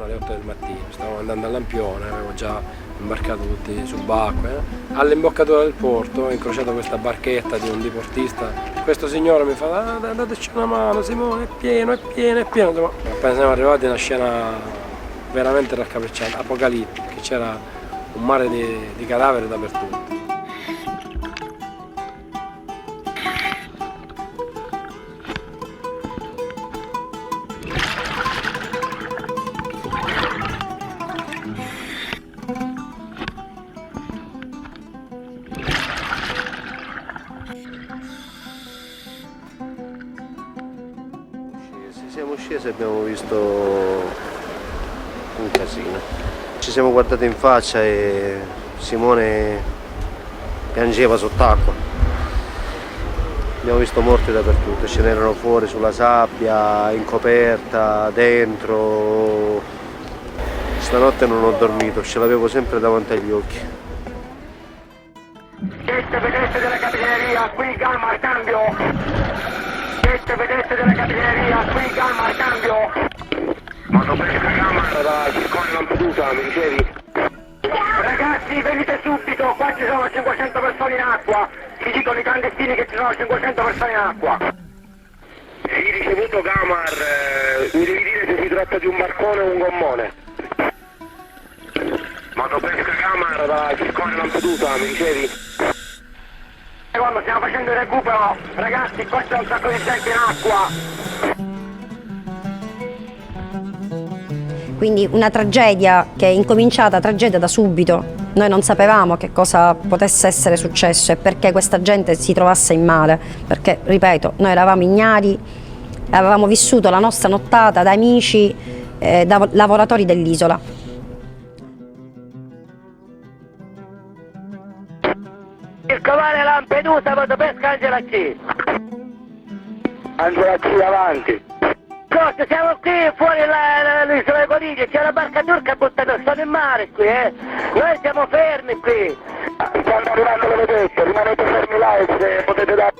erano le 8 del mattino, stavamo andando a Lampione, avevo già imbarcato tutti subacquee. All'imboccatura del porto ho incrociato questa barchetta di un diportista. Questo signore mi fa: dateci una mano Simone, è pieno, è pieno, è pieno. Appena siamo arrivati una scena veramente raccapricciante, apocalittica, che c'era un mare di cadaveri dappertutto. Siamo scesi e abbiamo visto un casino. Ci siamo guardati in faccia e Simone piangeva sott'acqua. Abbiamo visto morti dappertutto, ce n'erano fuori sulla sabbia, in coperta, dentro. Stanotte non ho dormito, ce l'avevo sempre davanti agli occhi. Siete vedette della capitaneria, qui calma al cambio! Siete vedette della capitaneria, qui calma al cambio! Motopesca Camera da Circone Lampedusa, mi dicevi? Ragazzi, venite subito, qua ci sono 500 persone in acqua! Ci dicono i clandestini che ci sono 500 persone in acqua! Sì, ricevuto Camar, mi devi dire se si tratta di un barcone o un gommone? Motopesca Camera da Circone Lampedusa, mi dicevi? Quando stiamo facendo il recupero, ragazzi, qua c'è un sacco di gente in acqua! Quindi una tragedia che è incominciata tragedia da subito. Noi non sapevamo che cosa potesse essere successo e perché questa gente si trovasse in mare, perché, ripeto, noi eravamo ignari, avevamo vissuto la nostra nottata da amici, da lavoratori dell'isola. Il covare Lampedusa, Motopesca Angela C. Angela C avanti. Cosa, siamo qui fuori l'isola dei Conigli, c'è una barca turca buttata in mare qui, Noi siamo fermi qui. Stanno arrivando le vedette, rimanete fermi là e se potete dare...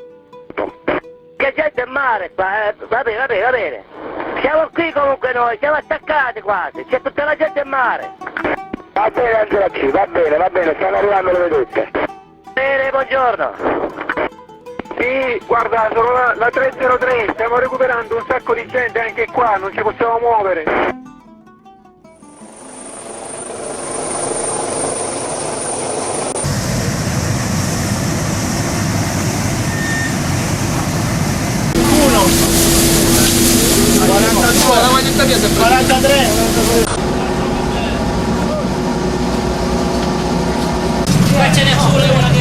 Che gente in mare qua, va bene, va bene, va bene. Siamo qui comunque noi, siamo attaccati quasi, c'è tutta la gente in mare. Va bene Angela C, va bene, stanno arrivando le vedette. Bene, buongiorno. Sì, guarda, sono la 303, stiamo recuperando un sacco di gente anche qua, non ci possiamo muovere. Uno 42, 43. Qua ce n'è solo una che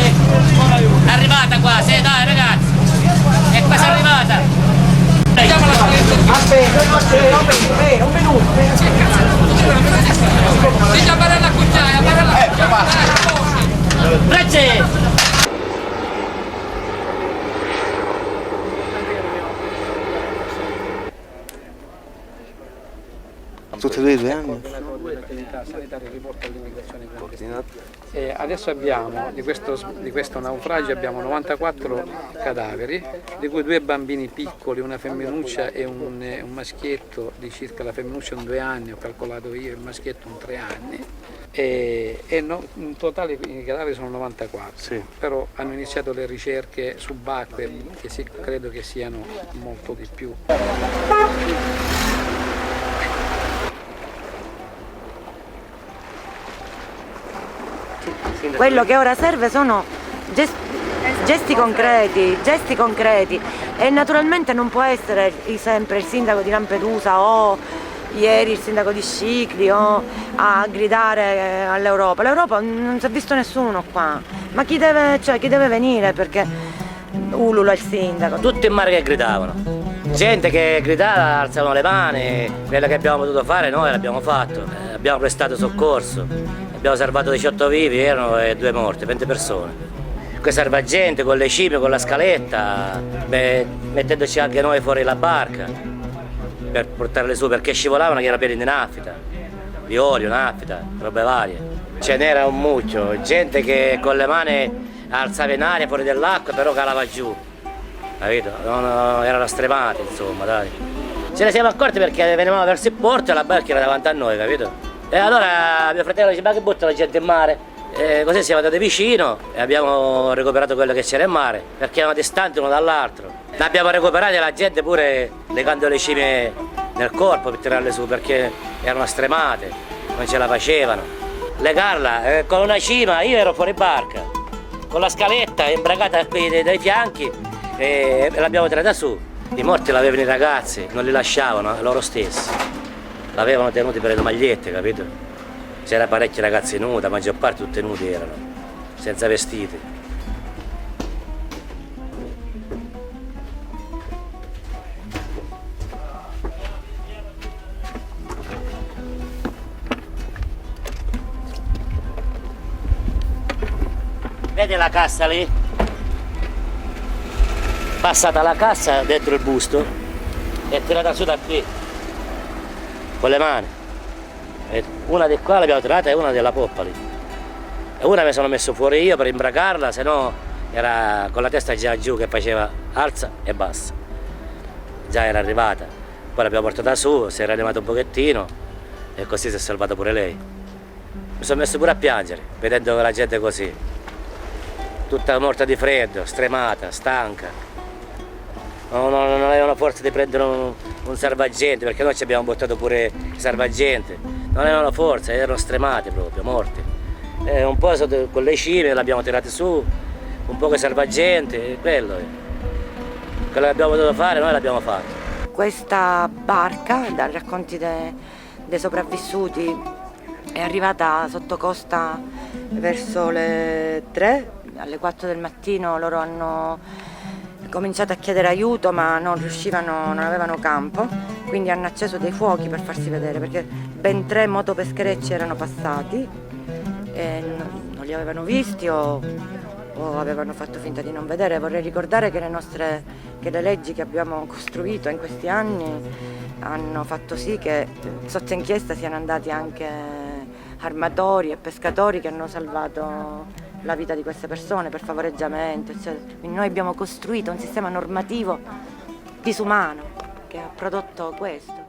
è arrivata quasi, dai ragazzi, è quasi arrivata. Aspetta, un minuto. Dice a barella a cucciaia, a barella a cucciaia. Grazie! Tutti e due anni? L'attività sanitaria riporta all'immigrazione clandestina. Adesso abbiamo, di questo naufragio abbiamo 94 cadaveri, di cui 2 bambini piccoli, una femminuccia e un maschietto di circa, la femminuccia un 2 anni, ho calcolato io, il maschietto un 3 anni. In totale i cadaveri sono 94, Sì. Però hanno iniziato le ricerche subacquee che credo che siano molto di più. Quello che ora serve sono gesti concreti e naturalmente non può essere sempre il sindaco di Lampedusa o ieri il sindaco di Scicli o a gridare all'Europa. L'Europa non si è visto nessuno qua, ma chi deve venire perché ulula il sindaco? Tutti in mare che gridavano, gente che gridava, alzavano le mani, quello che abbiamo potuto fare noi l'abbiamo fatto, abbiamo prestato soccorso, abbiamo salvato 18 vivi, erano 2 morti, 20 persone. Con salvagente, con le cime, con la scaletta, mettendoci anche noi fuori la barca per portarle su, perché scivolavano che era pieno di nafta, di olio, nafta, robe varie. Ce n'era un mucchio, gente che con le mani alzava in aria fuori dell'acqua però calava giù, capito? Erano stremati insomma, dai. Ce ne siamo accorti perché venivamo verso il porto e la barca era davanti a noi, capito? E allora mio fratello dice: ma che butta la gente in mare? E così siamo andati vicino e abbiamo recuperato quello che c'era in mare, perché erano distanti uno dall'altro. L'abbiamo recuperato la gente pure legando le cime nel corpo per tirarle su, perché erano stremate, non ce la facevano. Legarla con una cima, io ero fuori barca, con la scaletta imbragata qui dai fianchi e l'abbiamo tirata su. I morti l'avevano i ragazzi, non li lasciavano, loro stessi. L'avevano tenuti per le magliette, capito? C'era parecchi ragazzi nudi, la maggior parte tutti nudi erano, senza vestiti. Vedi la cassa lì? Passata la cassa dentro il busto e tirata su da qui, con le mani. E una di qua l'abbiamo tirata e una della poppa lì. E una mi sono messo fuori io per imbracarla, se no era con la testa già giù che faceva alza e bassa. Già era arrivata. Poi l'abbiamo portata su, si era animata un pochettino e così si è salvata pure lei. Mi sono messo pure a piangere, vedendo la gente così. Tutta morta di freddo, stremata, stanca. Non avevano forza di prendere un salvagente, perché noi ci abbiamo buttato pure il salvagente. Non avevano forza, erano stremati proprio, morti. Un po' con le cime l'abbiamo tirate su, un po' con i salvagente, quello è. Quello che abbiamo dovuto fare, noi l'abbiamo fatto. Questa barca, dai racconti dei sopravvissuti, è arrivata sotto costa verso le 3, alle 4 del mattino loro hanno cominciato a chiedere aiuto ma non riuscivano, non avevano campo, quindi hanno acceso dei fuochi per farsi vedere, perché ben 3 motopescherecci erano passati e non li avevano visti o avevano fatto finta di non vedere. Vorrei ricordare che le leggi che abbiamo costruito in questi anni hanno fatto sì che sotto inchiesta siano andati anche armatori e pescatori che hanno salvato la vita di queste persone per favoreggiamento, eccetera. Quindi noi abbiamo costruito un sistema normativo disumano che ha prodotto questo.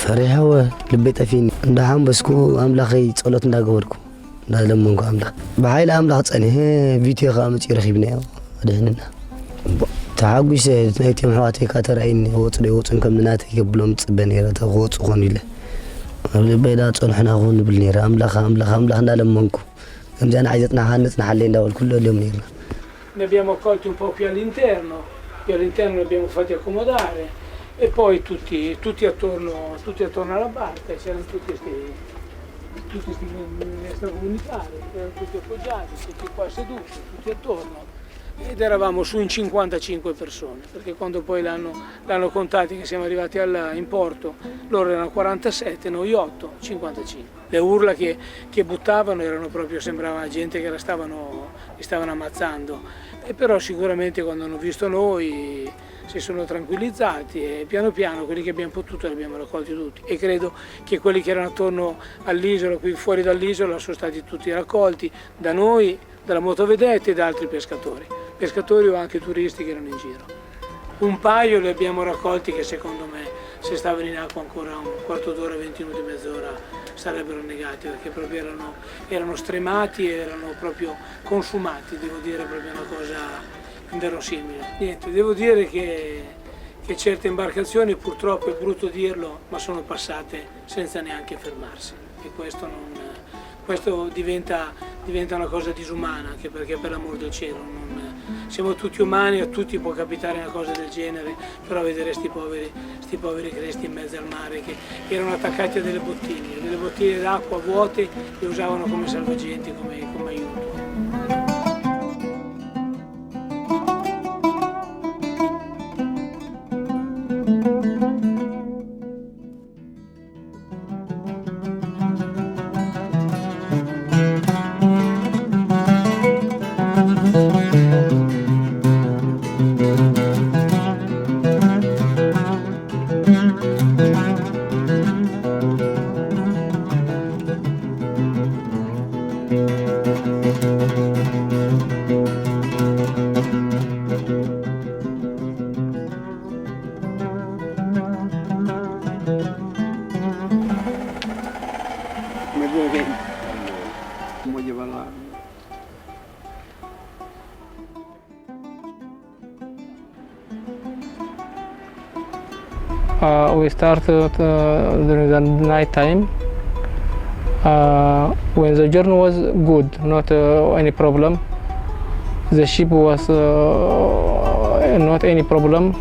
ፈሪሐወ ልበይ ጠፊኒ እንዳሓንበስኩ ኣምላኸይ ጸሎት እንዳገበርኩ እንዳለመንኩ ኣምላኽ ብሓይሊ ኣምላኽ ጸኒሐ ቪድዮ ከዓ መፂኡ ረኺብናዮ ኣድሕንና ተሓጒሰ ናይቶም ኣሕዋተይ ከዓ ተራእይኒ ወፁ ዶ ይወፁን ከም ናተይ የብሎም ፅበ ነይረ ክወፁ ኮኑ ኢለ ኣብ ልበይ ዳ ጸንሕናኹ ንብል ነይረ ኣምላኽ እንዳለመንኩ ከምዚኣ ንዓይዘጥና ሃነፅናሓለይ እንዳበልኩ ለሎም ነይርና Ne abbiamo accolti un po' più all'interno li abbiamo fatti accomodare e poi tutti attorno alla barca, c'erano tutti questi extracomunitari, erano tutti appoggiati, tutti qua seduti, tutti attorno ed eravamo su in 55 persone, perché quando poi l'hanno contati che siamo arrivati in porto, loro erano 47, noi 8, 55. Le urla che buttavano erano proprio, sembrava gente che li stavano ammazzando, e però sicuramente quando hanno visto noi si sono tranquillizzati e piano piano quelli che abbiamo potuto li abbiamo raccolti tutti, e credo che quelli che erano attorno all'isola, qui fuori dall'isola, sono stati tutti raccolti da noi, dalla motovedette e da altri pescatori o anche turisti che erano in giro. Un paio li abbiamo raccolti che secondo me, se stavano in acqua ancora un quarto d'ora, 20 minuti, mezz'ora, sarebbero negati, perché proprio erano stremati e erano proprio consumati, devo dire, proprio una cosa inverosimile. Niente, devo dire che certe imbarcazioni, purtroppo è brutto dirlo, ma sono passate senza neanche fermarsi, e questo diventa una cosa disumana, anche perché, per l'amor del cielo, siamo tutti umani, a tutti può capitare una cosa del genere, però vedere sti poveri cresti in mezzo al mare che erano attaccati a delle bottiglie d'acqua vuote, le usavano come salvagenti, come aiuto. come vuoi che non voglio parlare. We started during the night time. When the journey was good, not any problem. The ship was not any problem.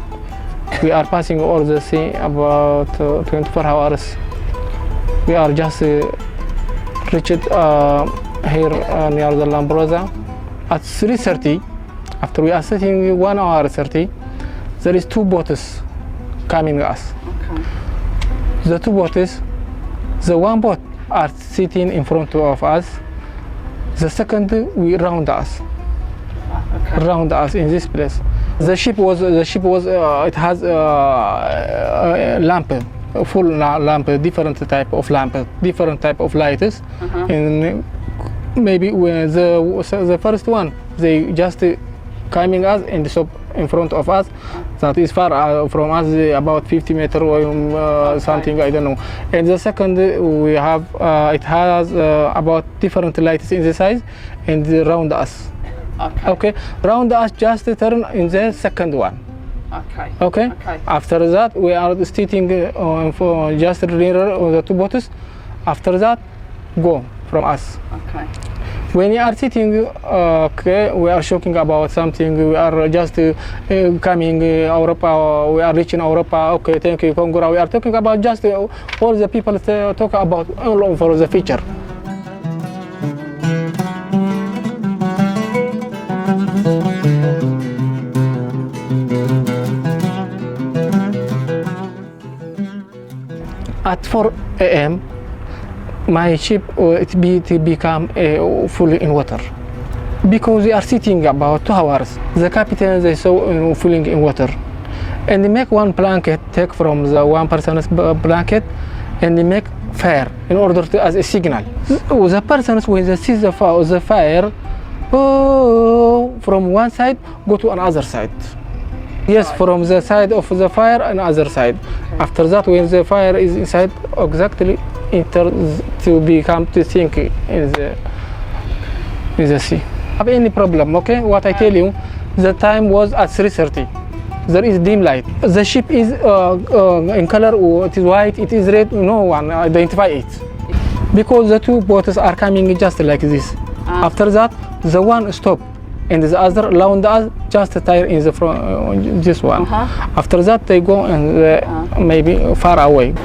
We are passing all the sea about 24 hours. We are just reached here near the Lambrosa at 3:30. After we are sitting 1 hour 30, there is 2 boats coming us. Okay. The 2 boats, the one boat are sitting in front of us. The second we round us. Okay. Round us in this place. The ship was it has a lamp, a full lamp, different type of lamp, different type of lights. And maybe when the first one, they just coming us and stop in front of us. That is far from us, about 50 meters or something, I don't know. And the second we have, it has about different lights in the size and round us. Okay. Okay, round us just turn in the second one. Okay. Okay. Okay. After that, we are sitting for just near the 2 boats. After that, go from us. Okay. When you are sitting, okay, we are talking about something. We are just coming Europa. We are reaching Europa. Okay, thank you, Congo. We are talking about just all the people talk about all over the future. At 4 a.m., my ship it become fully in water. Because we are sitting about 2 hours, the captain they saw fully in water. And they make one blanket, take from the one person's blanket, and they make fire in order to as a signal. The persons when they see the fire, from one side go to another side. Yes, from the side of the fire and other side. After that, when the fire is inside, exactly to become to sink in the sea. Have any problem? Okay, what I tell you, the time was at 3:30. There is dim light. The ship is in color. It is white. It is red. No one identify it because the 2 boats are coming just like this. After that, the one stop. And the other round us just tire in the front, this one. After that, they go and maybe far away.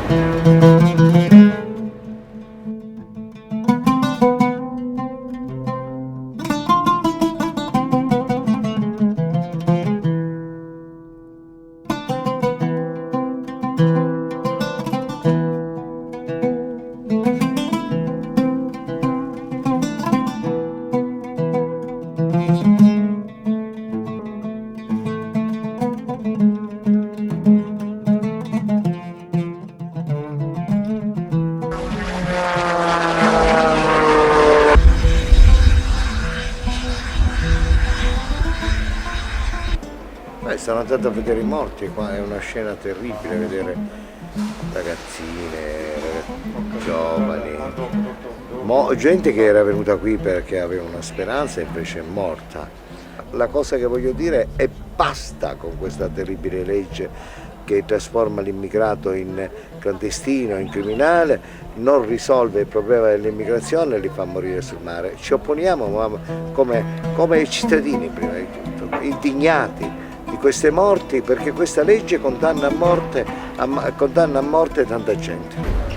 Sono andato a vedere i morti, qua è una scena terribile, vedere ragazzine, giovani, gente che era venuta qui perché aveva una speranza e invece è morta. La cosa che voglio dire è basta con questa terribile legge che trasforma l'immigrato in clandestino, in criminale, non risolve il problema dell'immigrazione e li fa morire sul mare. Ci opponiamo ma come cittadini prima di tutto, indignati di queste morti, perché questa legge condanna a morte tanta gente.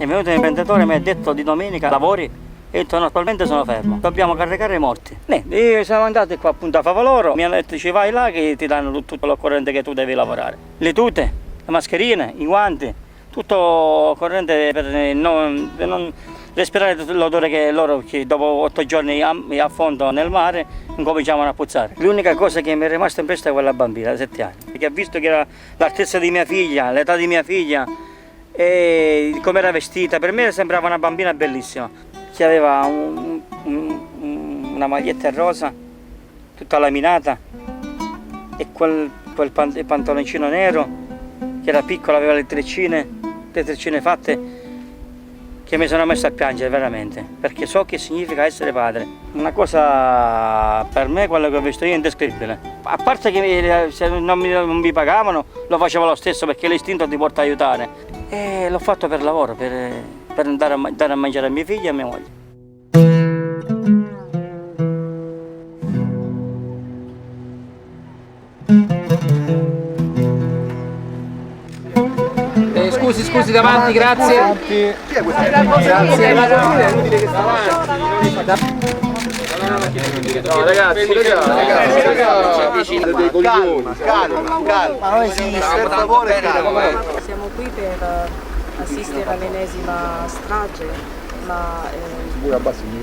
È venuto l'imprenditore e mi ha detto di domenica lavori e io attualmente sono fermo. Dobbiamo caricare i morti. Io sono andato qua appunto a Favaloro, mi hanno detto ci vai là che ti danno tutto l'occorrente che tu devi lavorare. Le tute, le mascherine, i guanti, tutto corrente per non respirare l'odore che loro, che dopo 8 giorni a fondo nel mare, incominciavano a puzzare. L'unica cosa che mi è rimasta impressa è quella bambina, da 7 anni, perché ha visto che era l'altezza di mia figlia, l'età di mia figlia, e come era vestita. Per me sembrava una bambina bellissima, che aveva una maglietta rosa, tutta laminata, e quel pantaloncino nero, che era piccolo, aveva le treccine fatte, che mi sono messo a piangere veramente, perché so che significa essere padre. Una cosa per me, quello che ho visto io, è indescrivibile. A parte che se non mi pagavano, lo facevo lo stesso, perché l'istinto ti porta a aiutare. E l'ho fatto per lavoro, per dare a mangiare a mia figlia e a mia moglie. Scusi, davanti, grazie. Chi è questa? Grazie. No, ragazzi, calma, per favore, calma. Siamo qui per assistere all'ennesima strage, ma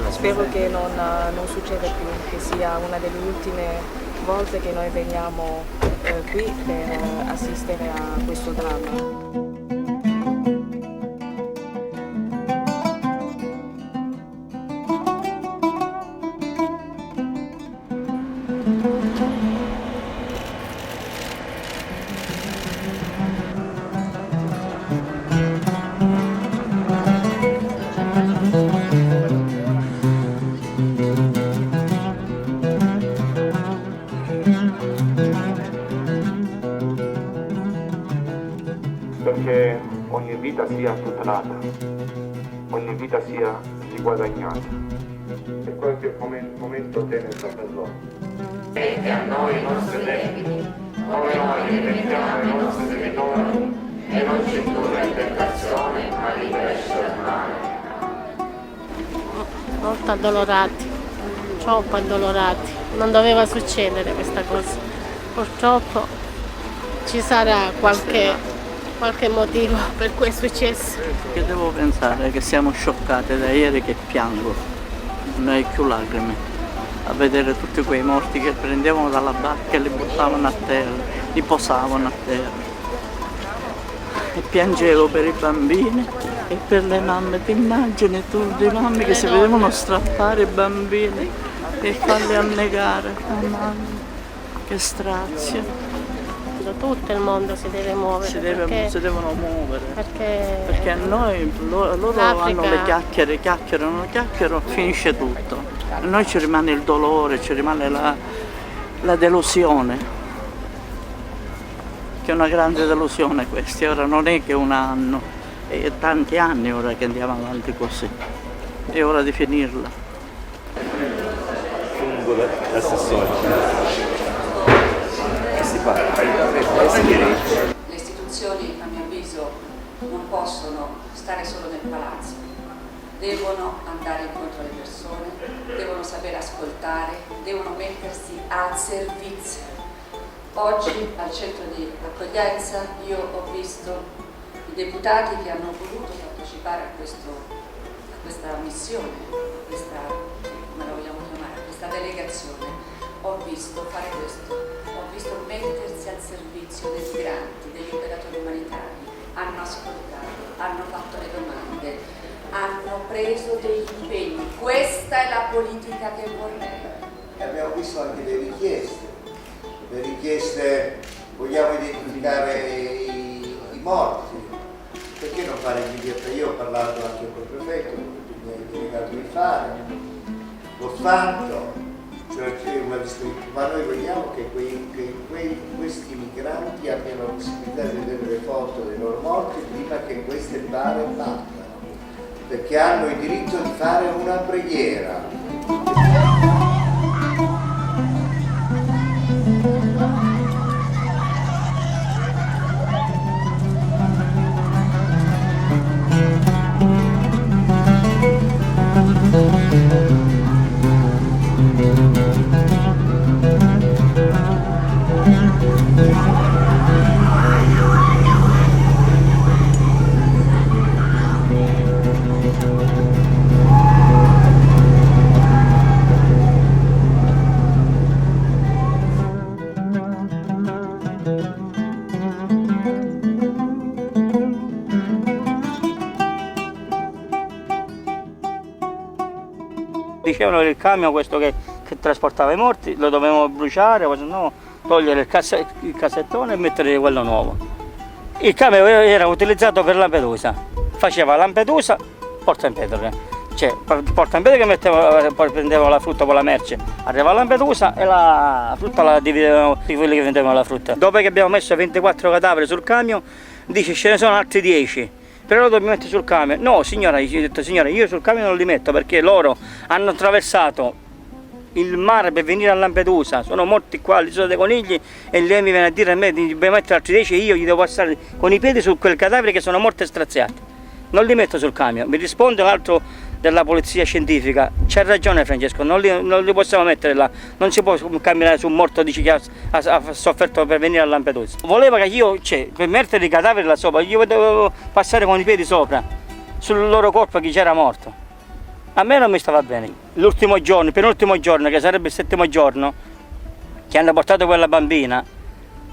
spero che non succeda più, che sia una delle ultime volte che noi veniamo qui per assistere a questo dramma. Perché ogni vita sia tutelata, ogni vita sia riguadagnata. E qualche momento tenebra per loro. Ripete a noi i nostri debiti, come noi ripetiamo i nostri debitori, e non ci indurre in tentazione, ma liberaci dal male. Molto addolorati, troppo addolorati. Non doveva succedere questa cosa. Purtroppo ci sarà qualche motivo per cui è successo. Io devo pensare che siamo scioccate da ieri, che piango, non hai più lacrime, a vedere tutti quei morti che prendevano dalla barca e li buttavano a terra, li posavano a terra. E piangevo per i bambini e per le mamme. Ti immagini tu di mamme che si vedevano strappare i bambini e farli annegare? Oh mamma, che strazio. Tutto il mondo si deve muovere. Si devono muovere. Perché a noi loro hanno le chiacchierano, finisce tutto. A noi ci rimane il dolore, ci rimane la delusione. Che è una grande delusione questa. Ora non è che un anno, è tanti anni ora che andiamo avanti così. È ora di finirla. Fungo l'assessore. Le istituzioni, a mio avviso, non possono stare solo nel palazzo, devono andare incontro alle persone, devono sapere ascoltare, devono mettersi al servizio. Oggi al centro di accoglienza io ho visto i deputati che hanno voluto partecipare a questa missione, come la vogliamo chiamare, a questa delegazione. Ho visto fare questo, ho visto mettersi al servizio dei migranti, degli operatori umanitari, hanno ascoltato, hanno fatto le domande, hanno preso degli impegni. Questa è la politica che vorrei. E abbiamo visto anche le richieste, vogliamo identificare i morti, perché non fare immediata? Io ho parlato anche col prefetto, mi ha delegato di fare, l'ho fatto. Cioè ma noi vogliamo che questi migranti abbiano la possibilità di vedere le foto dei loro morti prima che queste bare partano, perché hanno il diritto di fare una preghiera. dicevano che il camion questo che trasportava i morti lo dovevamo bruciare, o se no togliere il cassettone e mettere quello nuovo. Il camion era utilizzato per Lampedusa, faceva Lampedusa, Porto Empedocle. Cioè, Porto Empedocle che poi prendevano la frutta con la merce, arrivava a Lampedusa e la frutta la dividevano di quelli che vendevano la frutta. Dopo che abbiamo messo 24 cadaveri sul camion, dice ce ne sono altri 10, però lo dobbiamo mettere sul camion. No signora, io ho detto signora, io sul camion non li metto perché loro hanno attraversato il mare per venire a Lampedusa, sono morti qua all'isola dei Conigli e lei mi viene a dire a me dobbiamo mettere altri 10 e io gli devo passare con i piedi su quel cadavere che sono morti e straziati. Non li metto sul camion. Mi risponde un altro della polizia scientifica, c'ha ragione Francesco, non li possiamo mettere là, non si può camminare su un morto dice che ha sofferto per venire a Lampedusa. Voleva che io, per mettere i cadaveri là sopra, io dovevo passare con i piedi sopra, sul loro corpo chi c'era morto. A me non mi stava bene. L'ultimo giorno, il penultimo giorno, che sarebbe il 7° giorno, che hanno portato quella bambina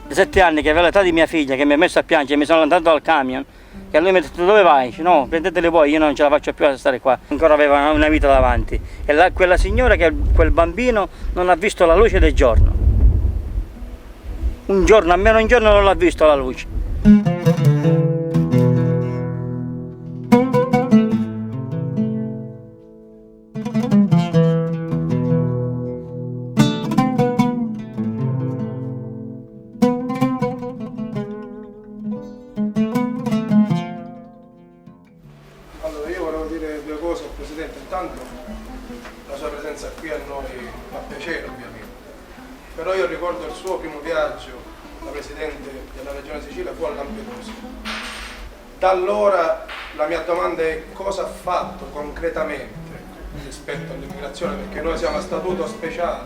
di 7 anni che aveva l'età di mia figlia, che mi ha messo a piangere, mi sono andato dal camion, e lui mi ha detto dove vai? Dice, no, prendeteli voi, io non ce la faccio più a stare qua. Ancora aveva una vita davanti. E quella signora, quel bambino, non ha visto la luce del giorno. Un giorno, almeno un giorno non l'ha visto la luce. Però io ricordo il suo primo viaggio da Presidente della Regione Sicilia fu a Lampedusa. Da allora la mia domanda è cosa ha fatto concretamente rispetto all'immigrazione, perché noi siamo a statuto speciale.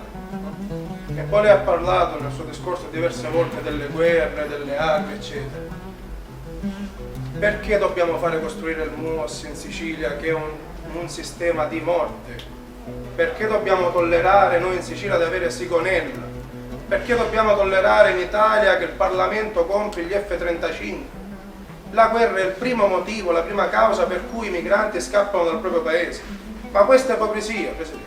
E poi lei ha parlato nel suo discorso diverse volte delle guerre, delle armi, eccetera. Perché dobbiamo fare costruire il MUOS in Sicilia, che è un sistema di morte? Perché dobbiamo tollerare noi in Sicilia di avere Sigonella? Perché dobbiamo tollerare in Italia che il Parlamento compri gli F-35? La guerra è il primo motivo, la prima causa per cui i migranti scappano dal proprio paese. Ma questa è ipocrisia, Presidente.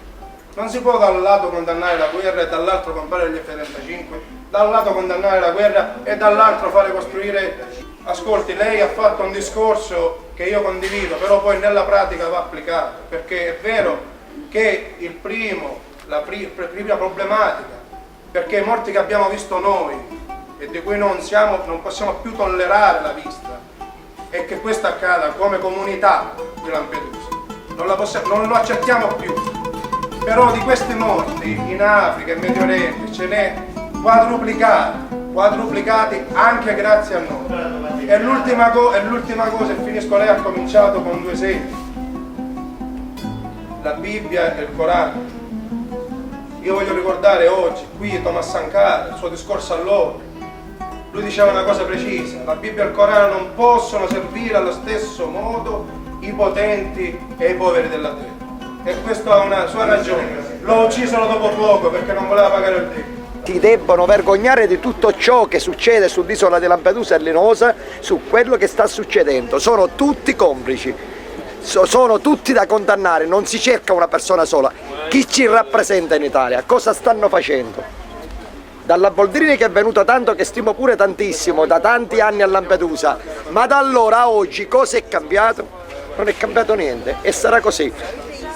Non si può da un lato condannare la guerra e dall'altro comprare gli F-35, da un lato condannare la guerra e dall'altro fare costruire... Ascolti, lei ha fatto un discorso che io condivido, però poi nella pratica va applicato, perché è vero che la prima problematica, perché i morti che abbiamo visto noi e di cui non possiamo più tollerare la vista, è che questo accada come comunità di Lampedusa. Non lo accettiamo più. Però di questi morti in Africa e Medio Oriente ce n'è quadruplicati anche grazie a noi. E l'ultima cosa, e finisco, lei ha cominciato con 2 esempi, la Bibbia e il Corano. Io voglio ricordare oggi qui Thomas Sankara, il suo discorso a loro. Lui diceva una cosa precisa: la Bibbia e il Corano non possono servire allo stesso modo i potenti e i poveri della terra. E questo ha una sua ragione. Lo uccisero dopo poco perché non voleva pagare il debito. Ti debbono vergognare di tutto ciò che succede sull'isola di Lampedusa e Linosa, su quello che sta succedendo. Sono tutti complici, sono tutti da condannare, non si cerca una persona sola. Chi ci rappresenta in Italia? Cosa stanno facendo? Dalla Boldrini, che è venuto tanto, che stimo pure tantissimo, da tanti anni a Lampedusa, ma da allora a oggi cosa è cambiato? Non è cambiato niente e sarà così.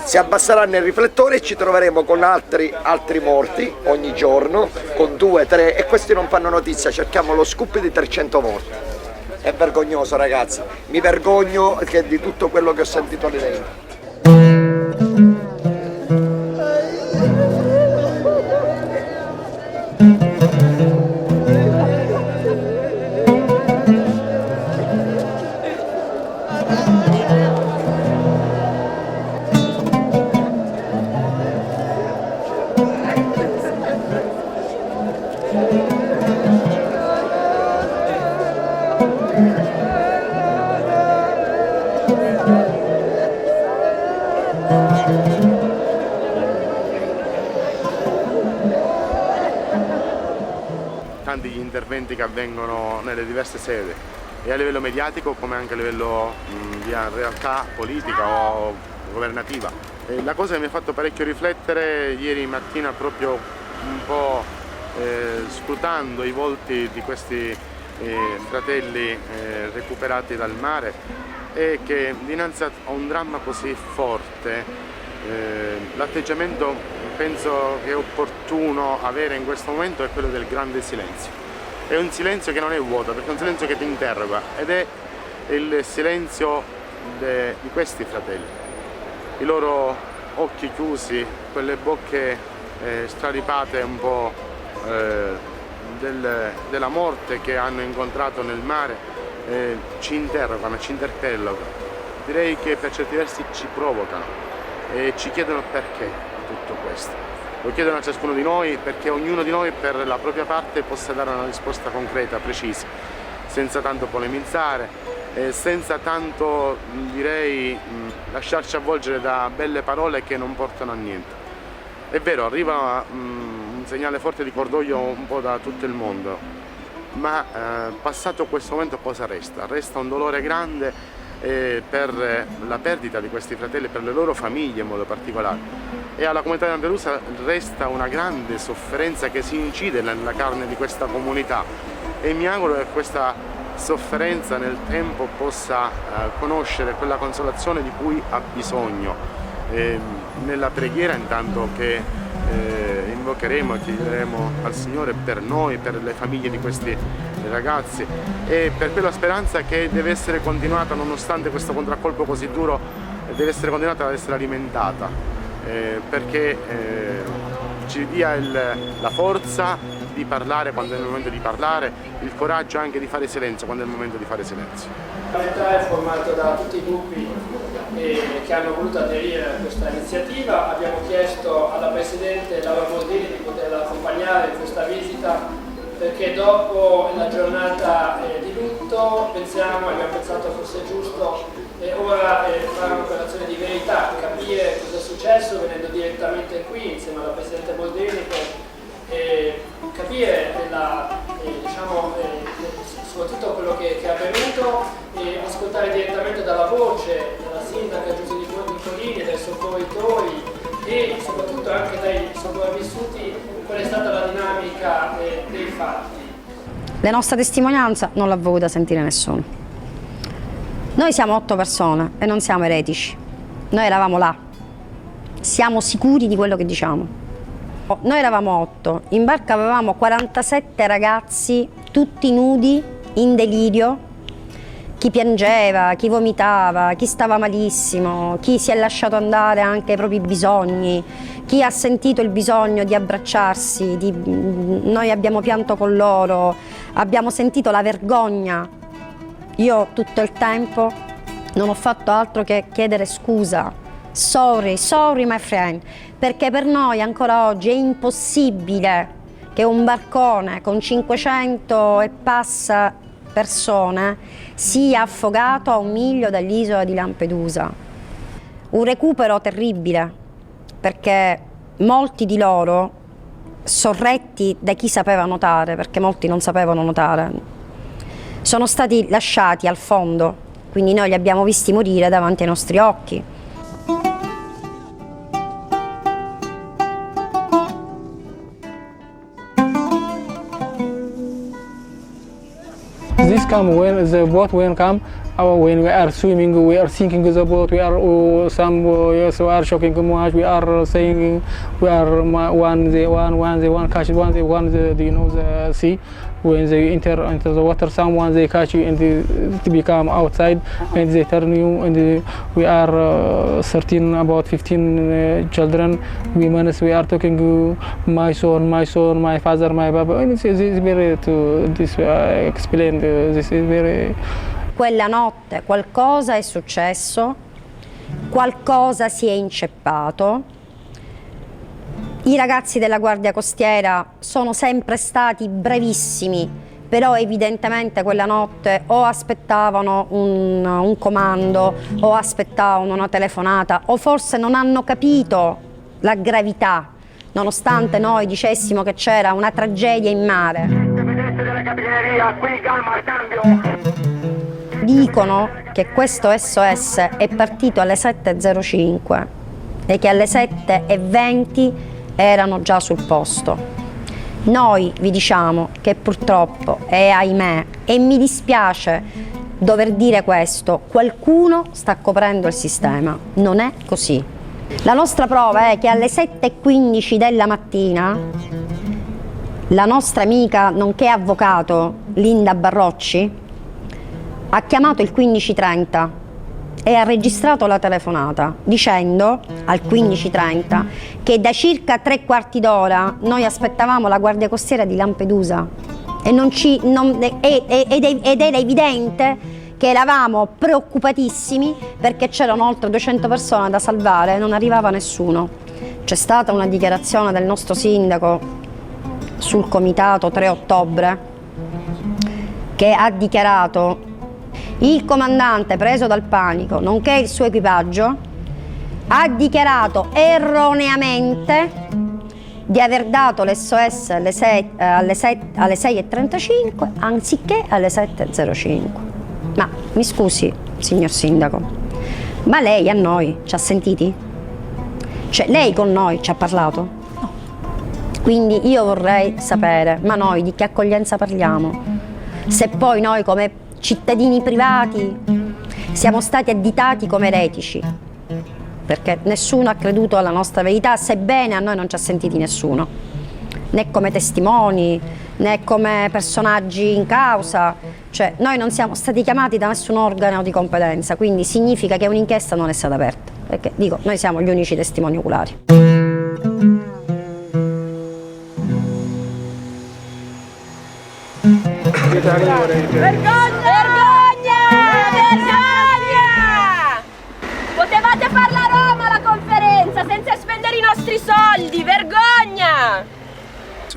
Si abbasseranno i riflettori e ci troveremo con altri morti ogni giorno, con 2, 3, e questi non fanno notizia, cerchiamo lo scoop di 300 morti. È vergognoso, ragazzi, mi vergogno di tutto quello che ho sentito lì dentro. Tanti gli interventi che avvengono nelle diverse sedi, e a livello mediatico come anche a livello di realtà politica o governativa. La cosa che mi ha fatto parecchio riflettere ieri mattina, proprio un po' scrutando i volti di questi fratelli recuperati dal mare, è che dinanzi a un dramma così forte l'atteggiamento penso che è opportuno avere in questo momento è quello del grande silenzio. È un silenzio che non è vuoto, perché è un silenzio che ti interroga, ed è il silenzio di questi fratelli. I loro occhi chiusi, quelle bocche straripate un po' della morte che hanno incontrato nel mare, ci interrogano, ci interpellano. Direi che per certi versi ci provocano e ci chiedono perché tutto questo. Lo chiedono a ciascuno di noi perché ognuno di noi per la propria parte possa dare una risposta concreta, precisa, senza tanto polemizzare, senza tanto, direi, lasciarci avvolgere da belle parole che non portano a niente. È vero, arriva un segnale forte di cordoglio un po' da tutto il mondo, ma passato questo momento cosa resta? Resta un dolore grande per la perdita di questi fratelli, per le loro famiglie in modo particolare, e alla comunità di Lampedusa resta una grande sofferenza che si incide nella carne di questa comunità, e mi auguro che questa sofferenza nel tempo possa conoscere quella consolazione di cui ha bisogno. Nella preghiera intanto che invocheremo e chiederemo al Signore per noi, per le famiglie di questi ragazzi, e per quella speranza che deve essere continuata, nonostante questo contraccolpo così duro, deve essere continuata ad essere alimentata, perché ci dia la forza di parlare quando è il momento di parlare, il coraggio anche di fare silenzio quando è il momento di fare silenzio. È formato da tutti i gruppi che hanno voluto aderire a questa iniziativa. Abbiamo chiesto alla Presidente Laura Boldrini di poterla accompagnare in questa visita, perché dopo la giornata di lutto abbiamo pensato fosse giusto ora fare un'operazione di verità, capire cosa è successo venendo direttamente qui insieme alla Presidente Boldrini, capire soprattutto quello che è avvenuto e ascoltare direttamente dalla voce della sindaca Giusy Nicolini, dai soccorritori e soprattutto anche dai sopravvissuti qual è stata la dinamica dei fatti. La nostra testimonianza non l'ha voluta sentire nessuno. Noi siamo 8 persone e non siamo eretici. Noi eravamo là. Siamo sicuri di quello che diciamo. Noi eravamo 8, in barca avevamo 47 ragazzi, tutti nudi, in delirio, chi piangeva, chi vomitava, chi stava malissimo, chi si è lasciato andare anche ai propri bisogni, chi ha sentito il bisogno di abbracciarsi, noi abbiamo pianto con loro, abbiamo sentito la vergogna. Io tutto il tempo non ho fatto altro che chiedere scusa. Sorry my friend, perché per noi ancora oggi è impossibile che un barcone con 500 e passa persone sia affogato a 1 miglio dall'isola di Lampedusa. Un recupero terribile, perché molti di loro, sorretti da chi sapeva nuotare, perché molti non sapevano nuotare, sono stati lasciati al fondo, quindi noi li abbiamo visti morire davanti ai nostri occhi. This come when the boat when come, when we are swimming, we are sinking the boat. We are some also are shocking much. We are saying we are one catch one the sea. When they enter into the water, someone they catch you and they become outside and they turn you. And we are 15 children, women. We are talking my son, my father, my papa. And it's very to this explain. This is very. Quella notte qualcosa è successo, qualcosa si è inceppato. I ragazzi della Guardia Costiera sono sempre stati bravissimi, però evidentemente quella notte o aspettavano un comando o aspettavano una telefonata o forse non hanno capito la gravità, nonostante noi dicessimo che c'era una tragedia in mare. Dicono che questo SOS è partito alle 7:05 e che alle 7:20 erano già sul posto. Noi vi diciamo che purtroppo, e ahimè, e mi dispiace dover dire questo, qualcuno sta coprendo il sistema. Non è così. La nostra prova è che alle 7:15 della mattina la nostra amica, nonché avvocato, Linda Barrocci, ha chiamato il 1530 e ha registrato la telefonata dicendo al 1530 che da circa 3/4 d'ora noi aspettavamo la Guardia Costiera di Lampedusa ed era evidente che eravamo preoccupatissimi perché c'erano oltre 200 persone da salvare e non arrivava nessuno. C'è stata una dichiarazione del nostro sindaco sul comitato 3 ottobre che ha dichiarato: il comandante, preso dal panico, nonché il suo equipaggio, ha dichiarato erroneamente di aver dato l'SOS alle 6:35 anziché alle 7:05. Ma mi scusi, signor sindaco, ma lei a noi ci ha sentiti? Cioè, lei con noi ci ha parlato? No. Quindi io vorrei sapere, ma noi di che accoglienza parliamo? Se poi noi come cittadini privati siamo stati additati come eretici, perché nessuno ha creduto alla nostra verità, sebbene a noi non ci ha sentiti nessuno, né come testimoni né come personaggi in causa, cioè noi non siamo stati chiamati da nessun organo di competenza, quindi significa che un'inchiesta non è stata aperta, perché dico, noi siamo gli unici testimoni oculari. Vergogna! Potevate farla a Roma la conferenza senza spendere i nostri soldi, vergogna! È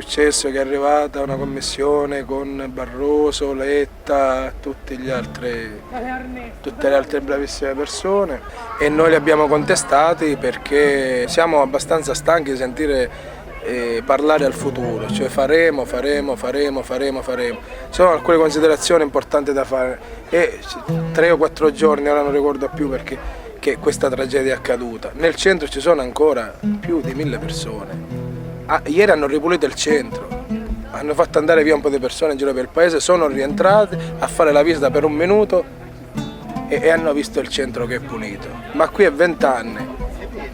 successo che è arrivata una commissione con Barroso, Letta, tutte le altre bravissime persone e noi li abbiamo contestati perché siamo abbastanza stanchi di sentire parlare al futuro, cioè faremo. Sono alcune considerazioni importanti da fare e 3 o 4 giorni, ora non ricordo più perché, che questa tragedia è accaduta. Nel centro ci sono ancora più di 1000 persone. Ieri hanno ripulito il centro, hanno fatto andare via un po' di persone in giro per il paese, sono rientrati a fare la visita per un minuto e hanno visto il centro che è pulito. Ma qui è 20 anni.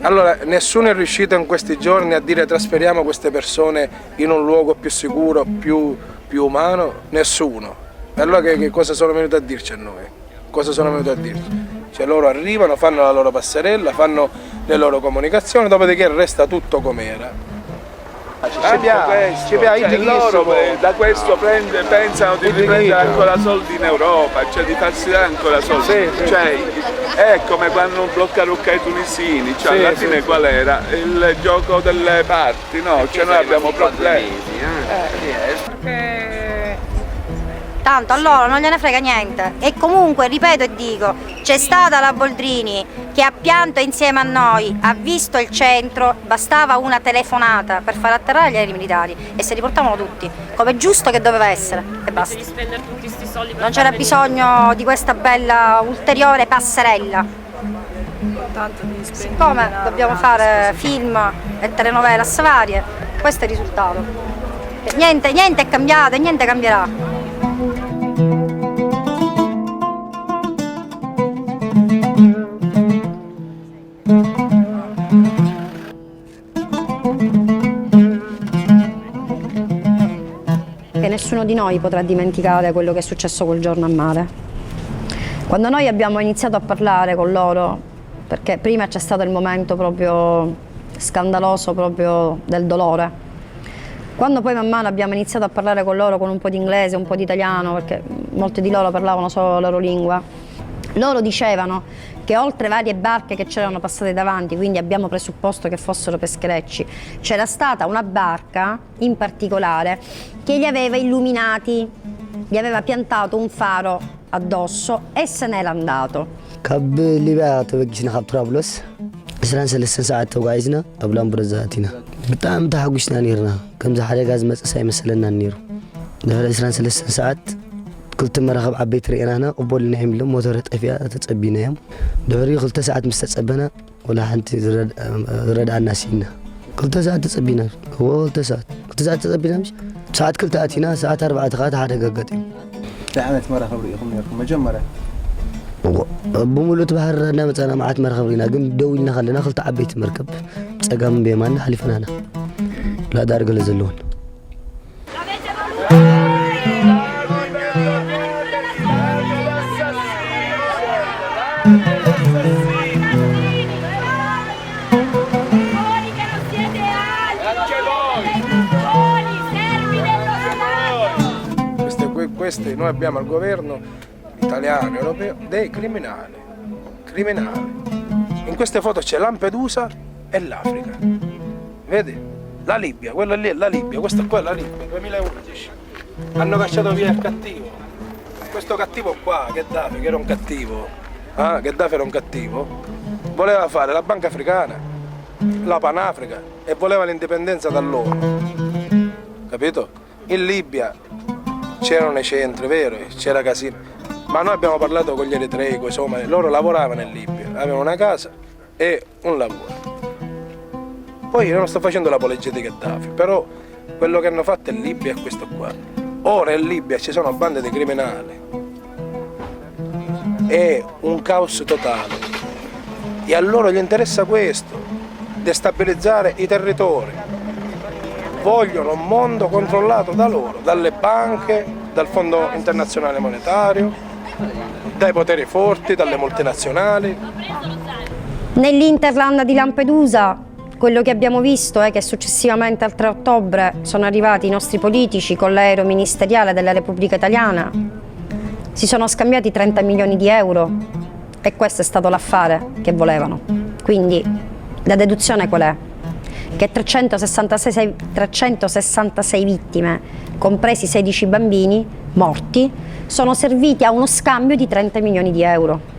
Allora, nessuno è riuscito in questi giorni a dire trasferiamo queste persone in un luogo più sicuro, più umano? Nessuno. E allora che cosa sono venuti a dirci a noi? Cosa sono venuti a dirci? Cioè loro arrivano, fanno la loro passerella, fanno le loro comunicazioni, dopodiché resta tutto com'era. Loro da questo pensano di riprendere ancora soldi in Europa, cioè di farsi ancora soldi. Cioè, è come quando bloccarono i tunisini, cioè alla fine qual era? Il gioco delle parti, no? Cioè noi abbiamo problemi. Tanto a loro non gliene frega niente. E comunque, ripeto e dico, c'è stata la Boldrini che ha pianto insieme a noi, ha visto il centro, bastava una telefonata per far atterrare gli aerei militari e se li portavano tutti, come giusto che doveva essere, e basta. Non c'era bisogno di questa bella ulteriore passerella. Siccome dobbiamo fare film e telenovelas varie, questo è il risultato. Niente è cambiato e niente cambierà. E nessuno di noi potrà dimenticare quello che è successo quel giorno a mare. Quando noi abbiamo iniziato a parlare con loro, perché prima c'è stato il momento proprio scandaloso proprio del dolore, quando poi man mano abbiamo iniziato a parlare con loro con un po' di inglese, un po' di italiano, perché molti di loro parlavano solo la loro lingua, loro dicevano che oltre varie barche che c'erano passate davanti, quindi abbiamo presupposto che fossero pescherecci, c'era stata una barca in particolare che li aveva illuminati, gli aveva piantato un faro addosso e se n'era andato. ካብ ሊብያ ተበጊስና ካብ ትራብሎስ 23 ሰዓት ተጓዒዝና ኣብ ላምቡረዛ ኣቲና ብጣዕሚ ተሓጒስና ነርና ከምዚ ሓደጋ ዝመፅእ ኣይመሰለና ነይሩ ድሕሪ 23 ሰዓት ክልተ መራኸብ ዓበይቲ ርኢና ኢና ቅበሉና እዮም ኢሎም ሞተር ጠፊያ ተፀቢና እዮም ድሕሪኡ 2 ሰዓት ምስ ተፀበና ወላ ሓንቲ ዝረዳእና ሲኢና 2 ሰዓት ተፀቢና 2 ሰዓት ተፀቢና ሰዓት 2 ኣቲና ሰዓት 4 ከዓ ሓደጋ ገጢሙ እንታይ ዓይነት መራኸብ ርኢኹም ነርኩም መጀመርያ ብሙሉእ ባህር እናመፀና መዓት መራኸብ ርኢና ግን ደው ኢልና ከለና 2 ዓበይቲ መርከብ ፀጋም ብየማንና ሓሊፈናና ላዳር ገለ ዘለዎን Questi noi abbiamo al governo italiano, europeo, dei criminali. In queste foto c'è Lampedusa e l'Africa. Vedi? La Libia, quella lì è la Libia, questa qua è la Libia, 2011. Hanno cacciato via il cattivo. Questo cattivo qua, Gheddafi, che era un cattivo, Gheddafi era un cattivo, voleva fare la Banca Africana, la Panafrica e voleva l'indipendenza da loro. Capito? In Libia c'erano i centri, vero? C'era casino. Ma noi abbiamo parlato con gli eritrei, con i somali, loro lavoravano in Libia, avevano una casa e un lavoro. Poi io non sto facendo l'apologia di Gheddafi, però quello che hanno fatto in Libia è questo qua. Ora in Libia ci sono bande di criminali, è un caos totale e a loro gli interessa questo, destabilizzare i territori. Vogliono un mondo controllato da loro, dalle banche, dal Fondo Internazionale Monetario, dai poteri forti, dalle multinazionali. Nell'Interland di Lampedusa quello che abbiamo visto è che successivamente al 3 ottobre sono arrivati i nostri politici con l'aereo ministeriale della Repubblica Italiana, si sono scambiati 30 milioni di euro e questo è stato l'affare che volevano. Quindi la deduzione qual è? Che 366 vittime, compresi 16 bambini morti, sono serviti a uno scambio di 30 milioni di euro.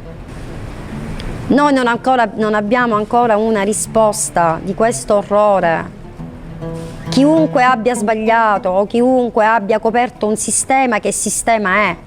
Noi non abbiamo ancora una risposta di questo orrore. Chiunque abbia sbagliato o chiunque abbia coperto un sistema, che sistema è?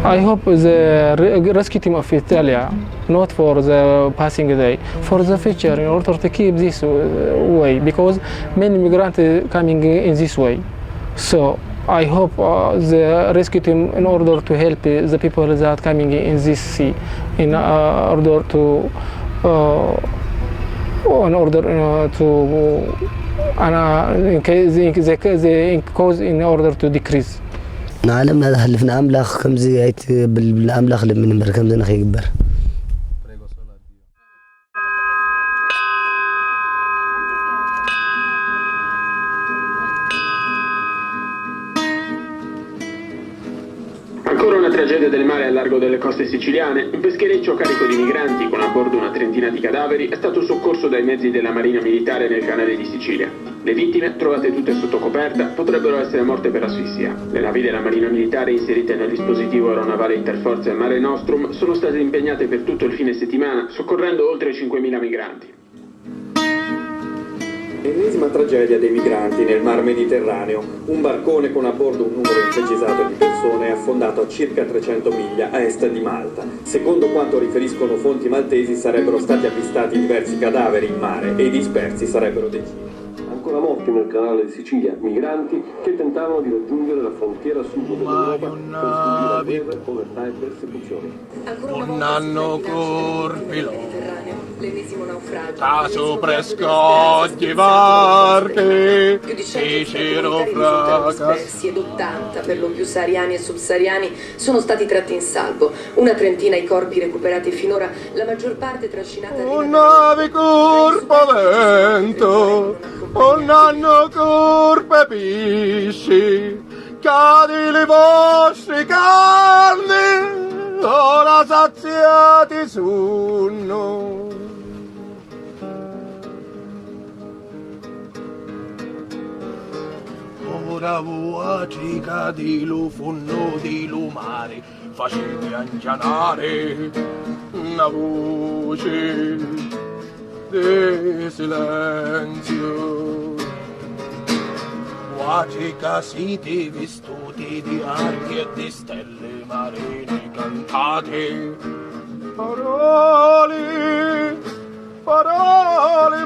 I hope the rescue team of Italia, not for the passing day, for the future, in order to keep this way, because many migrants are coming in this way. So I hope the rescue team, in order to help the people that are coming in this sea, in order to in order to decrease. نعلم هذا حلفنا أملاخ كم زيت بالأملاخ اللي بنمر كم زين خي كبر. Ancora una tragedia del mare al largo delle coste siciliane. Un peschereccio carico di migranti con a bordo una trentina di cadaveri è stato soccorso dai mezzi della Marina Militare nel canale di Sicilia. Le vittime, trovate tutte sotto coperta, potrebbero essere morte per asfissia. Le navi della Marina Militare inserite nel dispositivo aeronavale Interforze Mare Nostrum sono state impegnate per tutto il fine settimana, soccorrendo oltre 5.000 migranti. L'ennesima tragedia dei migranti nel Mar Mediterraneo. Un barcone con a bordo un numero imprecisato di persone è affondato a circa 300 miglia a est di Malta. Secondo quanto riferiscono fonti maltesi, sarebbero stati avvistati diversi cadaveri in mare e i dispersi sarebbero decine. Ancora morti nel canale di Sicilia, migranti che tentavano di raggiungere la frontiera sud dell'Europa per sfuggire a guerre, povertà e persecuzioni. Un anno corpilo, l'ennesimo naufragio. caso prescogli varchi, Più di 100 Sicero risultati fracas. dispersi ed 80, per lo più sahariani e subsahariani, sono stati tratti in salvo. Una trentina i corpi recuperati finora, la maggior parte trascinata a Un navi curpa vento, un anno curpe pisci, cadi le vostre carni, ora saziati. cantati sono. Ora vuacica di lu funno di lumare, facete angianare una voce di silenzio. Vuacica siete vestuti di archi e di stelle marine cantate. Parole, parole